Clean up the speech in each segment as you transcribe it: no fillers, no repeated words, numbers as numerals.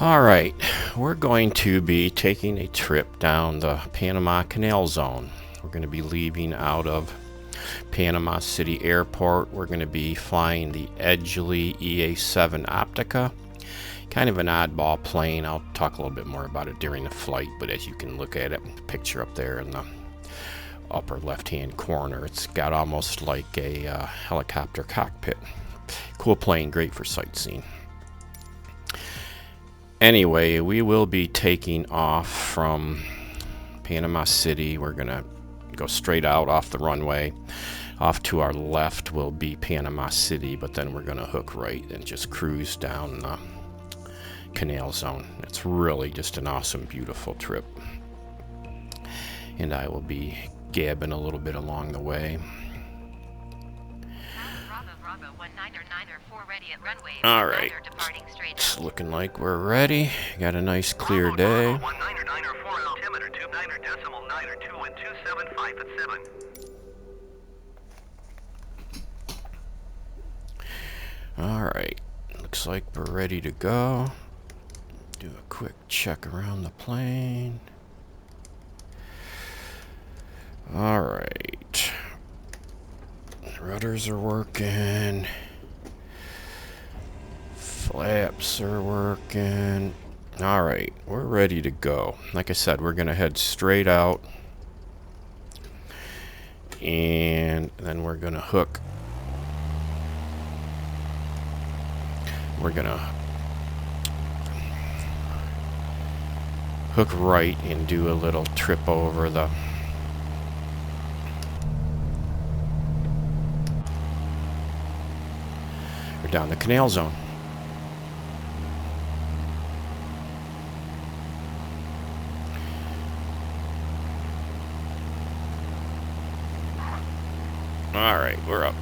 Alright, we're going to be taking a trip down the Panama Canal Zone. We're going to be leaving out of Panama City Airport. We're going to be flying the Edgley EA-7 Optica. Kind of an oddball plane. I'll talk a little bit more about it during the flight, but as you can look at it, the picture up there in the upper left-hand corner, it's got almost like a helicopter cockpit. Cool plane, great for sightseeing. Anyway, we will be taking off from Panama City. We're going to go straight out off the runway. Off to our left will be Panama City, but then we're going to hook right and just cruise down the Canal Zone. It's really just an awesome, beautiful trip. And I will be gabbing a little bit along the way. All right, it's looking like we're ready. Got a nice clear day. All right, looks like we're ready to go. Do a quick check around the plane. All right, rudders are working. Flaps are working. Alright, we're ready to go. Like I said, we're going to head straight out. And then we're going to hook. We're going to hook right and do a little trip over the or down the Canal Zone. Alright, we're up.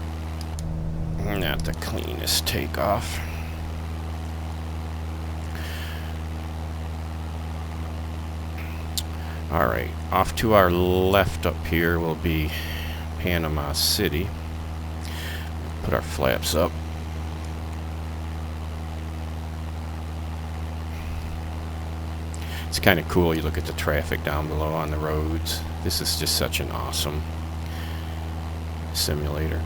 Not the cleanest takeoff. Alright, off to our left up here will be Panama City. Put our flaps up. It's kind of cool. You look at the traffic down below on the roads. This is just such an awesome simulator.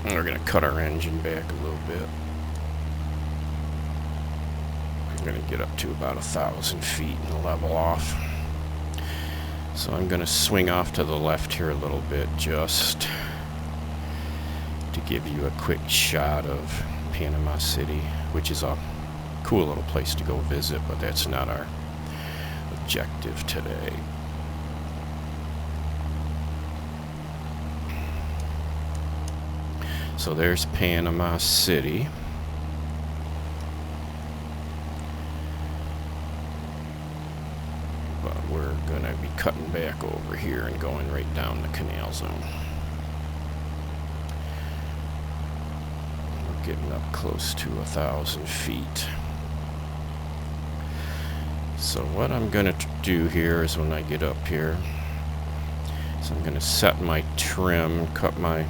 And we're going to cut our engine back a little bit. I'm going to get up to about 1,000 feet and level off. So I'm going to swing off to the left here a little bit just to give you a quick shot of Panama City, which is a cool little place to go visit, but that's not our objective today. So there's Panama City. But we're going to be cutting back over here and going right down the Canal Zone. We're getting up close to 1,000 feet. So what I'm going to do here is when I get up here, so I'm going to set my trim, cut my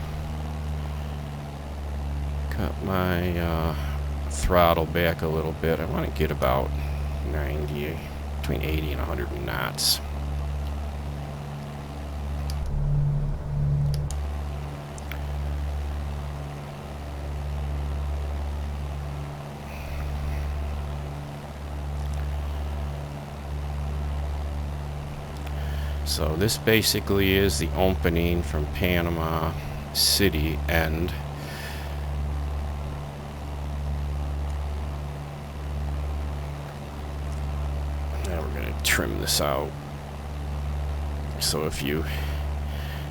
throttle back a little bit. I want to get about 90, between 80 and 100 knots. So this basically is the opening from Panama City end. Now we're going to trim this out. So if you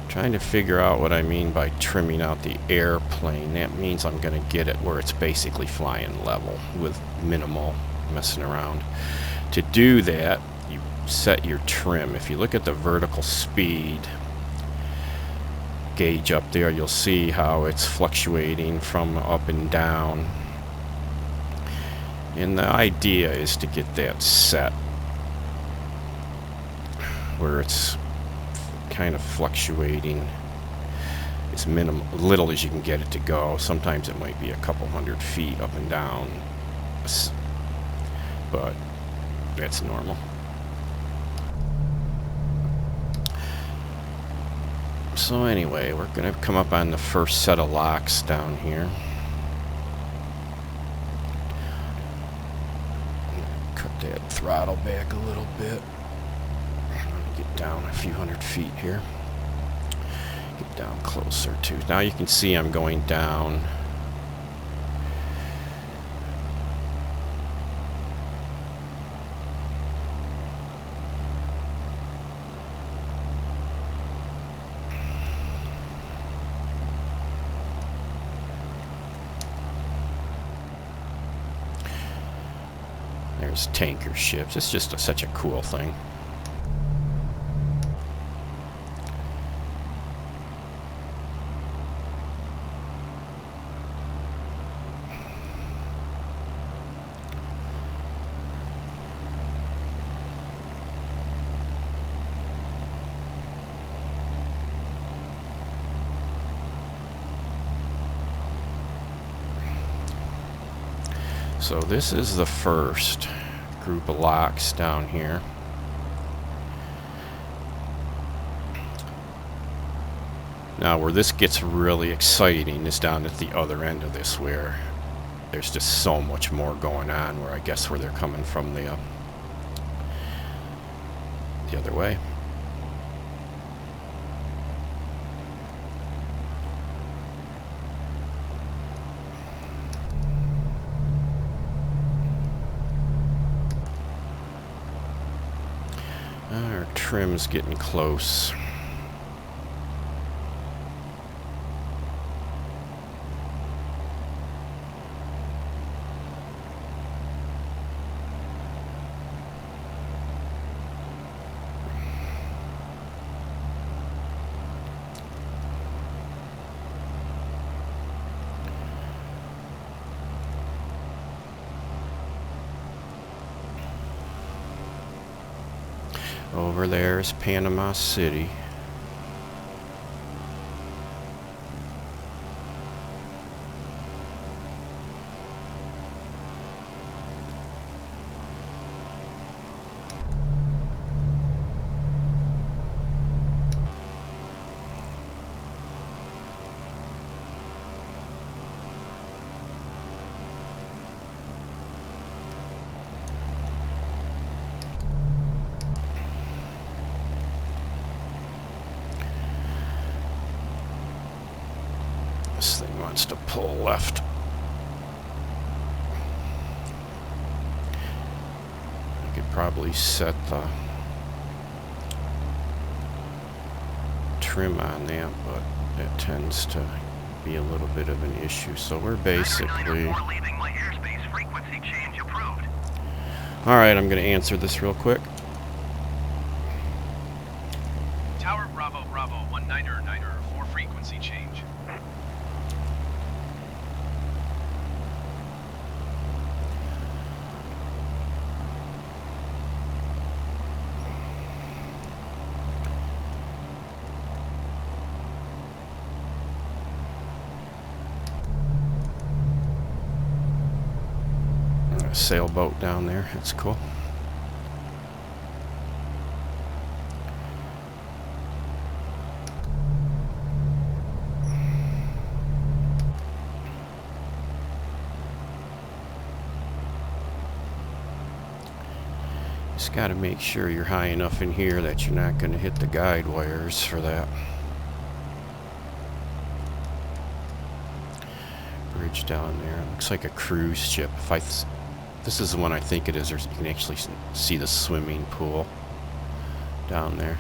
trying to figure out what I mean by trimming out the airplane, that means I'm going to get it where it's basically flying level with minimal messing around. To do that, you set your trim. If you look at the vertical speed gauge up there, you'll see how it's fluctuating from up and down. And the idea is to get that set where it's kind of fluctuating as little as you can get it to go. Sometimes it might be a couple 100 feet up and down, but that's normal. So anyway, we're going to come up on the first set of locks down here. Cut that throttle back a little bit. Get down a few 100 feet here. Get down closer too. Now you can see I'm going down. There's tanker ships. It's just such a cool thing. So this is the first group of locks down here. Now where this gets really exciting is down at the other end of this, where there's just so much more going on, where I guess where they're coming from the other way. Our trim's getting close. Over there is Panama City. This thing wants to pull left. I could probably set the trim on that, but it tends to be a little bit of an issue. So we're basically... Alright, I'm going to answer this real quick. Tower Bravo Bravo 19er for frequency change. Sailboat down there, that's cool. Just got to make sure you're high enough in here that you're not going to hit the guide wires for that. Bridge down there, looks like a cruise ship. This is the one I think it is. You can actually see the swimming pool down there.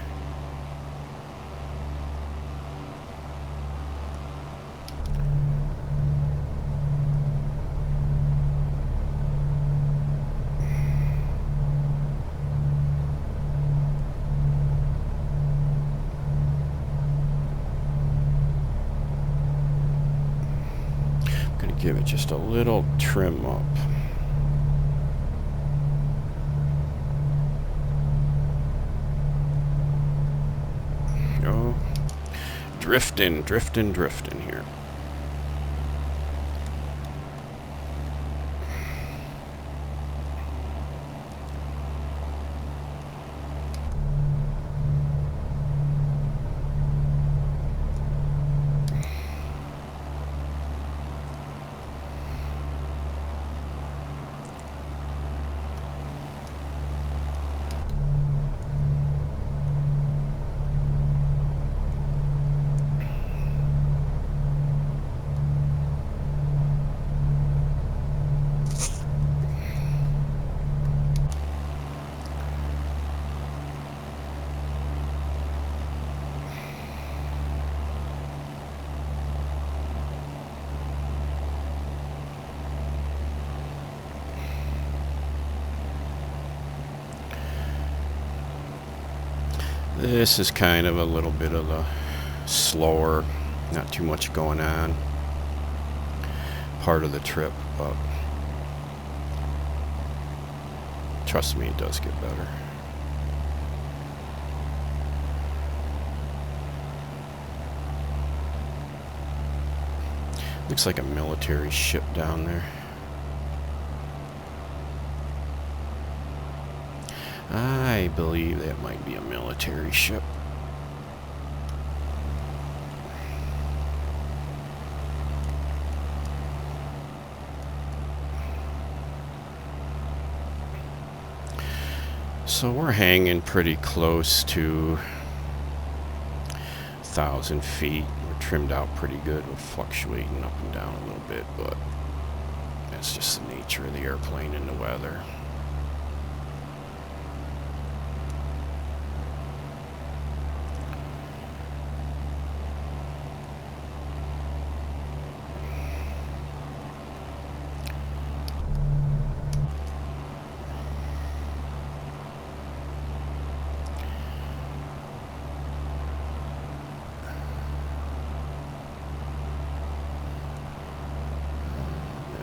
I'm going to give it just a little trim up. drifting here. This is kind of a little bit of a slower, not too much going on part of the trip, but trust me, it does get better. Looks like a military ship down there. I believe that might be a military ship. So we're hanging pretty close to 1,000 feet. We're trimmed out pretty good. We're fluctuating up and down a little bit, but that's just the nature of the airplane and the weather.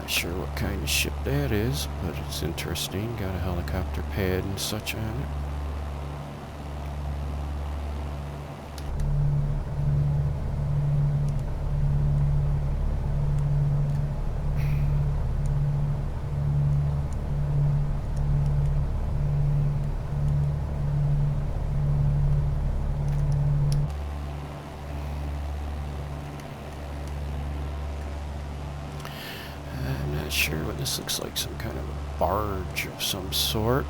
Sure what kind of ship that is, but it's interesting. Got a helicopter pad and such on it. Sure what this looks like, some kind of a barge of some sort.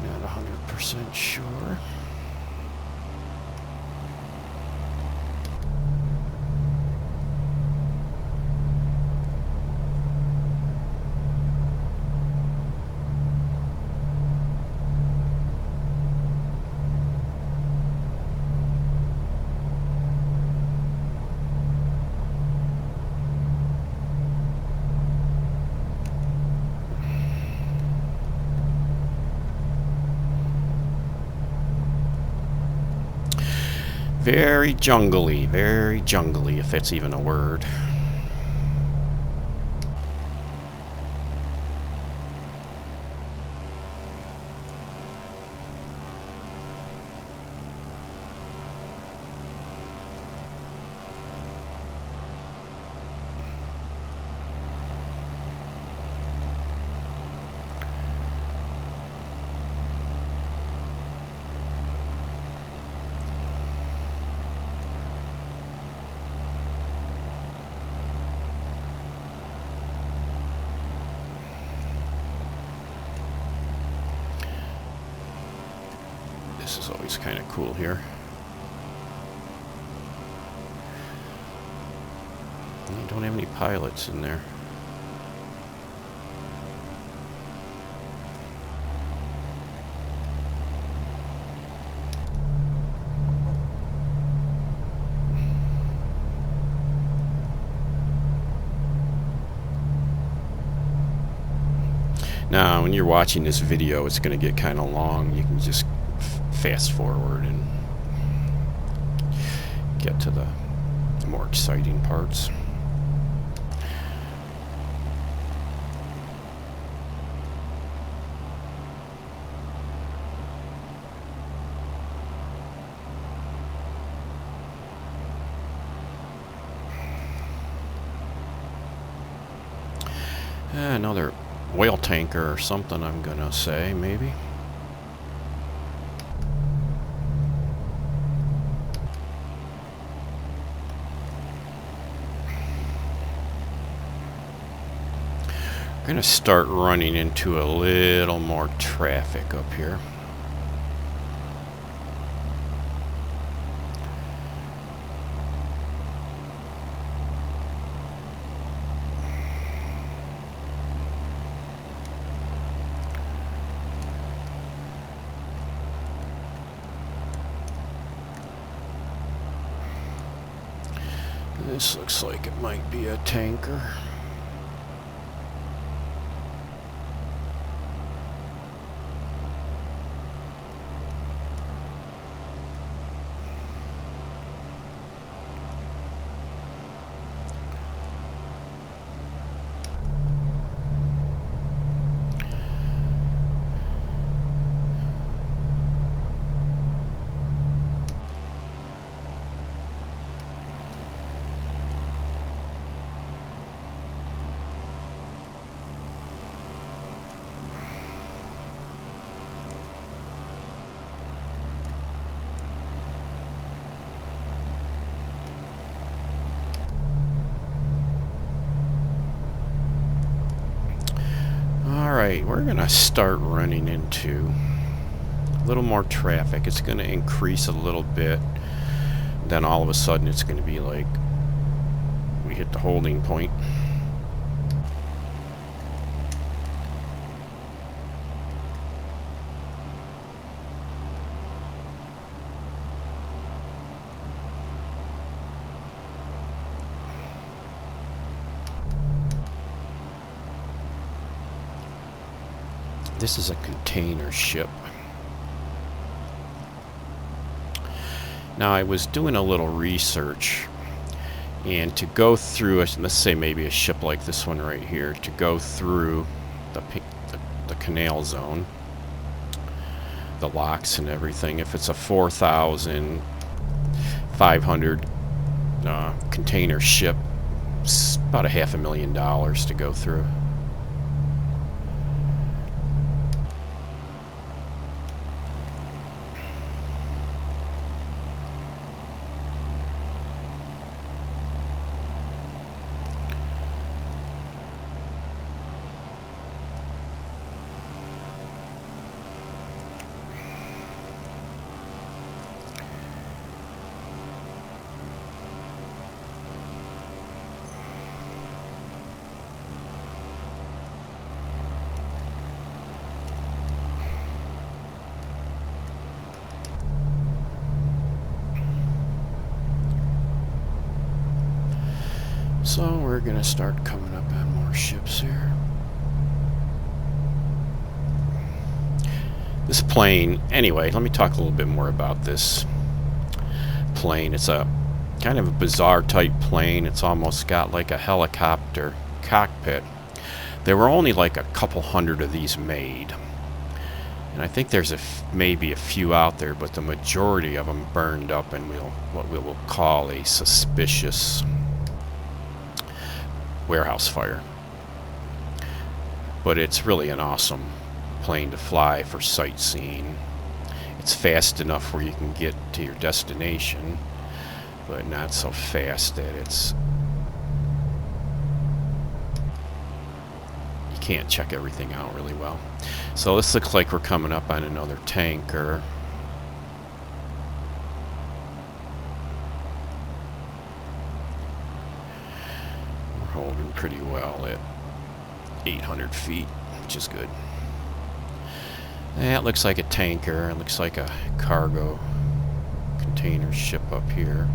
Not 100% sure. Very jungly, if that's even a word. This is always kind of cool here. You don't have any pilots in there. Now, when you're watching this video, it's going to get kind of long. You can just fast forward and get to the more exciting parts. Another oil tanker or something, I'm gonna say, maybe. I'm gonna start running into a little more traffic up here. This looks like it might be a tanker. Alright, we're gonna start running into a little more traffic. It's gonna increase a little bit. Then all of a sudden it's gonna be like we hit the holding point. This is a container ship. Now I was doing a little research, and to go through, let's say maybe a ship like this one right here, to go through the canal zone, the locks and everything, if it's a 4,500 container ship, it's about $500,000 to go through. So we're gonna start coming up on more ships here. This plane, anyway, let me talk a little bit more about this plane. It's a kind of a bizarre type plane. It's almost got like a helicopter cockpit. There were only like a couple hundred of these made. And I think there's maybe a few out there, but the majority of them burned up in what we will call a suspicious warehouse fire. But it's really an awesome plane to fly for sightseeing. It's fast enough where you can get to your destination, but not so fast that you can't check everything out really well. So this looks like we're coming up on another tanker. Holding pretty well at 800 feet, which is good. That looks like a tanker. It looks like a cargo container ship up here.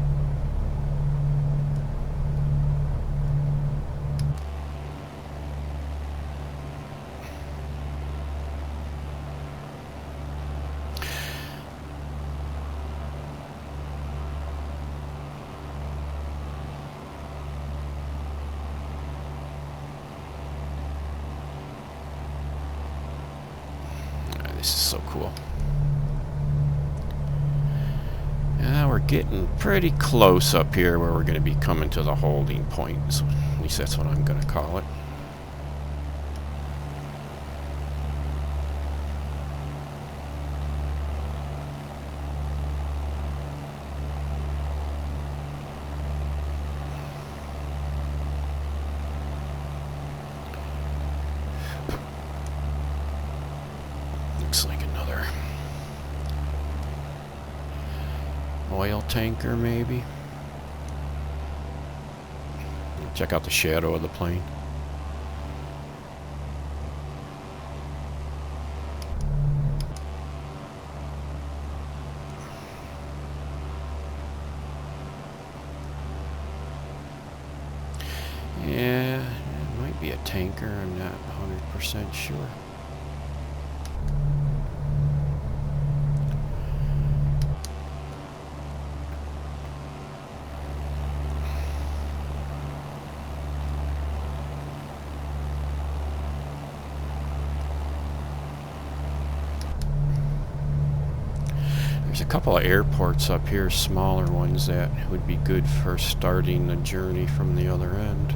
This is so cool. Yeah, we're getting pretty close up here where we're going to be coming to the holding point. So at least that's what I'm going to call it. Oil tanker, maybe? Check out the shadow of the plane. Yeah, it might be a tanker. I'm not 100% sure. There's a couple of airports up here, smaller ones that would be good for starting the journey from the other end.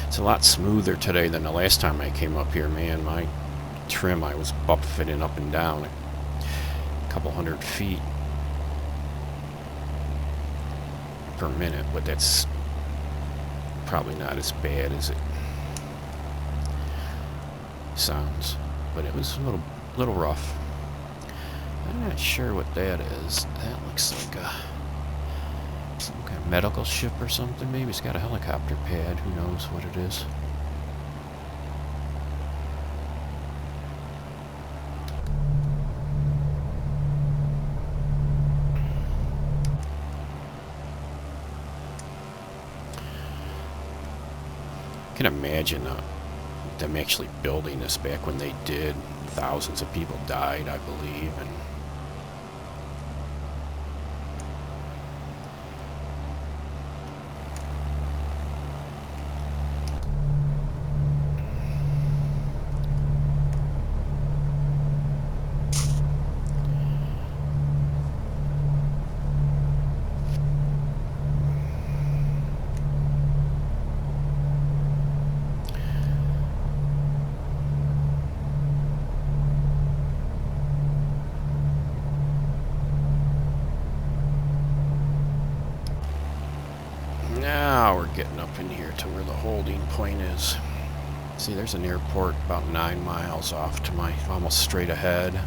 It's a lot smoother today than the last time I came up here, man. My trim, I was buffeting up and down a couple 100 feet per minute, but that's probably not as bad as it sounds. But it was a little rough. I'm not sure what that is. That looks like some kind of medical ship or something. Maybe it's got a helicopter pad. Who knows what it is? I can imagine them actually building this back when they did. Thousands of people died, I believe, and now we're getting up in here to where the holding point is. See, there's an airport about 9 miles off to my, almost straight ahead.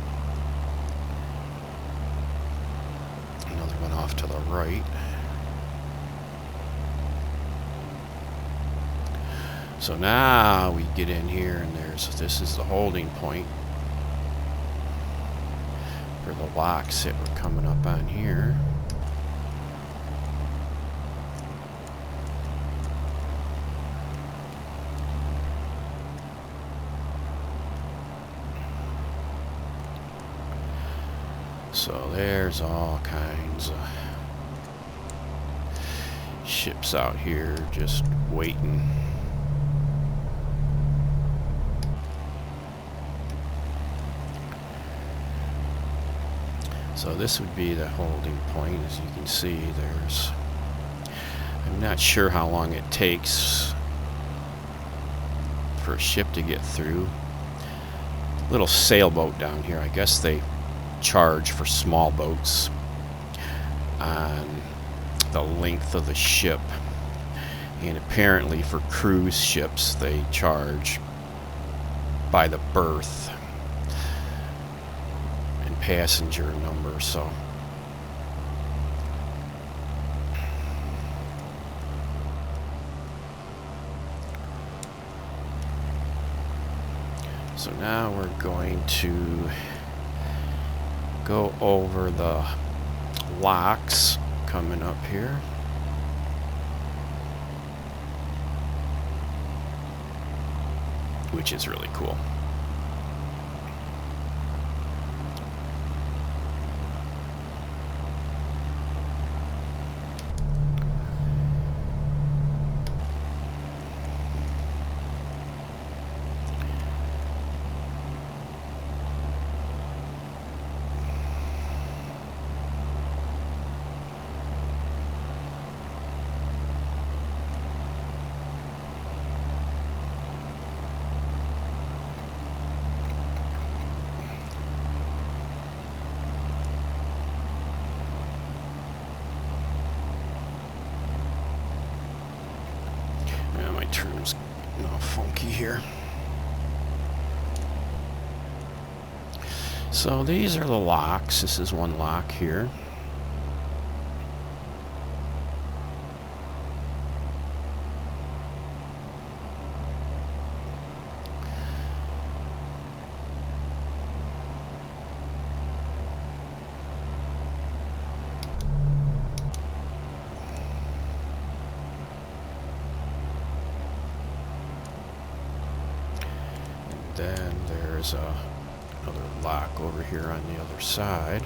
Another one off to the right. So now we get in here and this is the holding point for the locks that were coming up on here. So there's all kinds of ships out here just waiting. So this would be the holding point. As you can see, I'm not sure how long it takes for a ship to get through. Little sailboat down here. I guess they charge for small boats on the length of the ship, and apparently for cruise ships they charge by the berth and passenger number. So now we're going to go over the locks coming up here. Which is really cool. Trim's all funky here. So these are the locks. This is one lock here. Then there's another lock over here on the other side.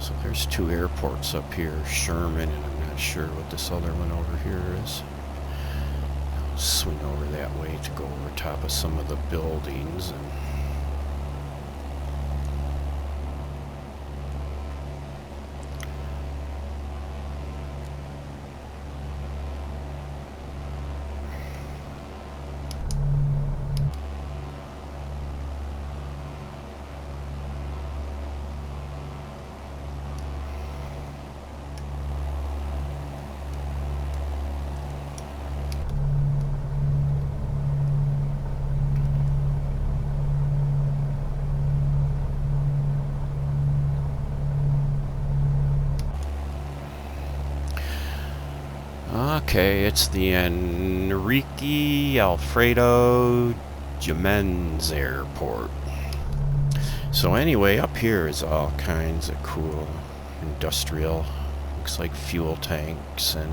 So there's two airports up here, Sherman, and I'm not sure what this other one over here is. I'll swing over that way to go over top of some of the buildings. And okay, it's the Enrique Alfredo Jimenez Airport. So anyway, up here is all kinds of cool industrial, looks like fuel tanks and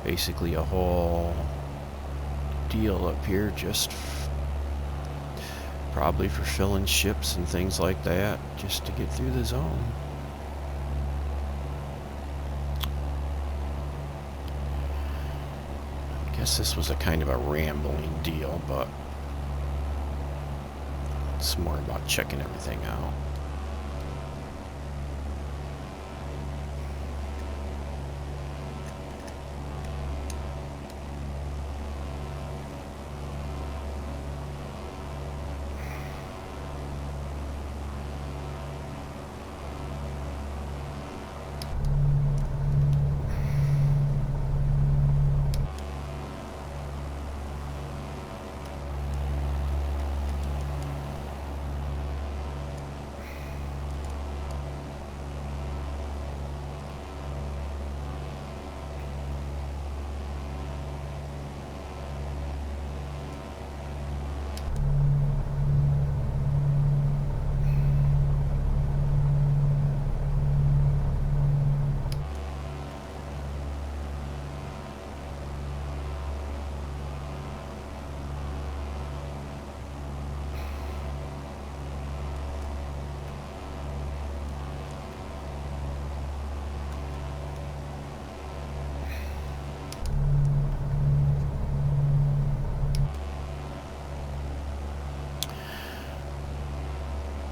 basically a whole deal up here, just probably for filling ships and things like that, just to get through the zone. I guess this was a kind of a rambling deal, but it's more about checking everything out.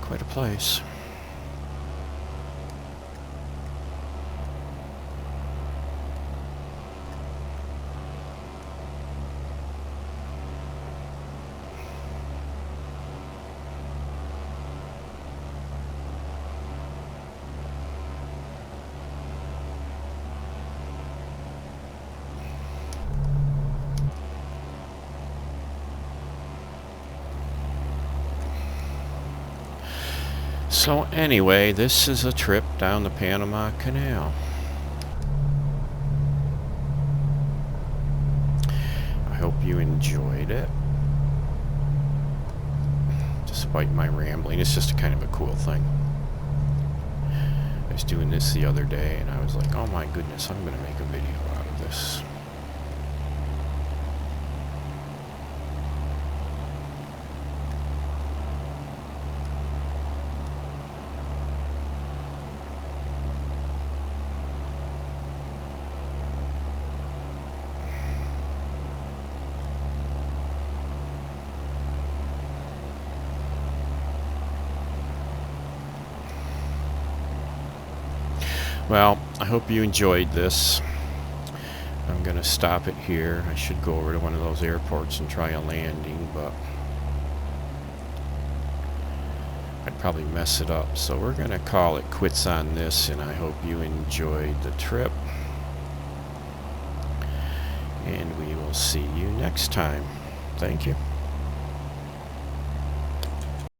Quite a place. So anyway, this is a trip down the Panama Canal. I hope you enjoyed it. Despite my rambling, it's just a kind of a cool thing. I was doing this the other day and I was like, oh my goodness, I'm going to make a video out of this. Well, I hope you enjoyed this. I'm going to stop it here. I should go over to one of those airports and try a landing, but I'd probably mess it up. So we're going to call it quits on this, and I hope you enjoyed the trip. And we will see you next time. Thank you.